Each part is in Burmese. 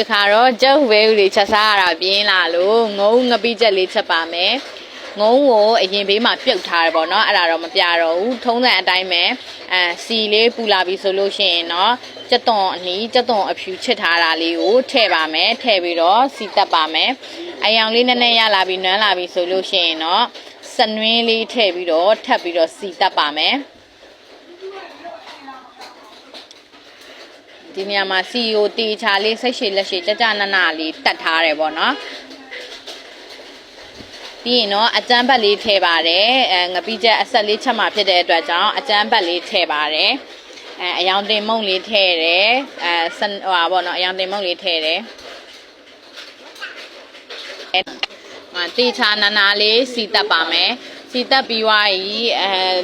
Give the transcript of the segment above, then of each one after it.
တခါတော့ကြောက်ဝဲဦးလေးချက်စားရတာပြင်းလာလို့ငုံငပိချက်လေးချက်ပါမယ်ငုံကိုအရင်ဘေးမှာပြုတ်ထားတယ်ပေါ့နော်အဲ့ဒါတော့မပြတော့ဘူးထုံးစံအတိုင်းပဲစီလေးပူလာပြီဆိုလို့ရှိရင်တော့ကြက်သွန်အနီးကြက်သွန်အဖြူချစ်ထားတာလေးကိုထည့်ပါမယ်ထည့်ပြီးတော့စီတက်ပါမယ်အယောင်လေးနည်းနည်းရလာပြီးနွမ်းလာပြီဆိုလို့ရှိရင်တော့စနွင်းလေးထည့်ပြီးတော့ထပ်ပြီးတော့စီတက်ပါမယ်ဒီနေရာမှာစီကိုတီချာလေးစိတ်ရှည်လက်ရှည်ကြကြနနလေးတတ်ထားတယ်ပေါ့နော်ပြီးရင်တော့အကျန်းဘတ်လေးထည့်ပါတယ်ငပိချက်အဆက်လေးချက်မှဖြစ်တဲ့အတွက်ကြောင့်အကျန်းဘတ်လေးထည့်ပါတယ်အယောင်တင်မုံလေးထည့်တယ်ဟိုပါပေါ့နော်အယောင်တင်မုံလေးထည့်တယ်တီချာနနလေးစီတက်ပါမယ်စီတက်ပြီးွားကြီး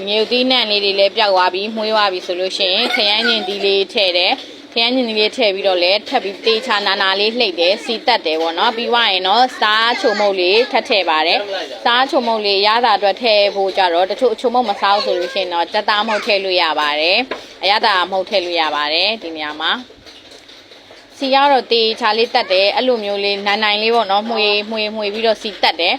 မြုပ်သီးနှံလေးတွေလည်းပျောက်သွားပြီးမှုေးသွားပြီဆိုလို့ရှိရင်ခရမ်းညင်ဒီလေးထည့်တယ်ခရမ်းညင်ဒီလေးထည့်ပြီးတော့လည်းထပ်ပြီးတေချာနနာလေးလှိမ့်တယ်စီတက်တယ်ပေါ့နော်ပြီးွားရင်တော့စားချုံမုတ်လေးထပ်ထည့်ပါတယ်စားချုံမုတ်လေးရတာအတွက်ထည့်ဖို့ကြတော့တချို့ချုံမုတ်မစားဆိုလို့ရှိရင်တော့ကြက်သားမုတ်ထည့်လို့ရပါတယ်အရသာမုတ်ထည့်လို့ရပါတယ်ဒီနေရာမှာစီကတော့တေချာလေးတက်တယ်အဲ့လိုမျိုးလေးနိုင်လေးပေါ့နော်မှုေးပြီးတော့စီတက်တယ်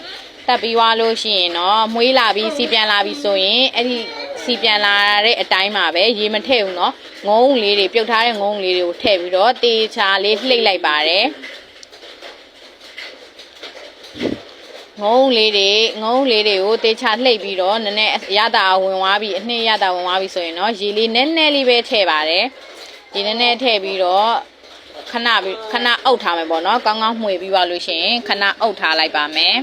တက်ပြီးွားလို့ရှိရင်တော့မွေးလာပြီးစီပြန်လာပြီးဆိုရင်အဲ့ဒီစီပြန်လာတဲ့အတိုင်းမှာပဲရေမထည့်ဘူးเนาะငုံလေးတွေပြုတ်ထားတဲ့ငုံလေးတွေကိုထည့်ပြီးတော့တေချာလေးလှိမ့်လိုက်ပါတယ်ငုံလေးတွေကိုတေချာလှိမ့်ပြီးတော့နည်းနည်းရတာဝင်သွားပြီးအနှစ်ရတာဝင်သွားပြီးဆိုရင်တော့ရေလေးနည်းနည်းလေးပဲထည့်ပါတယ်ရေနည်းနည်းထည့်ပြီးတော့ခဏအုပ်ထားမယ်ပေါ့เนาะကောင်းကောင်းမှွေပြီးပါလို့ရှိရင်ခဏအုပ်ထားလိုက်ပါမယ်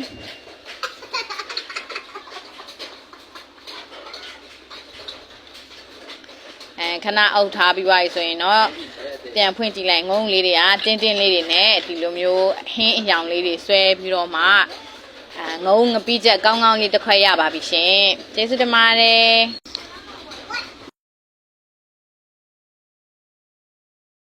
ခဏအုပ်ထားပြီးပါပြီဆိုရင်တော့ပြန်ဖွင့်ကြည့်လိုက်ငုံလေးတွေကတင်းတင်းလေးတွေနဲ့ဒီလိုမျိုးဟင်းအယောင်လေးတွေဆွဲပြီးတော့မှငုံငပိချက်ကောင်းကောင်းလေးတစ်ခွက်ရပါပြီရှင်ကျေးဇူးတင်ပါတယ်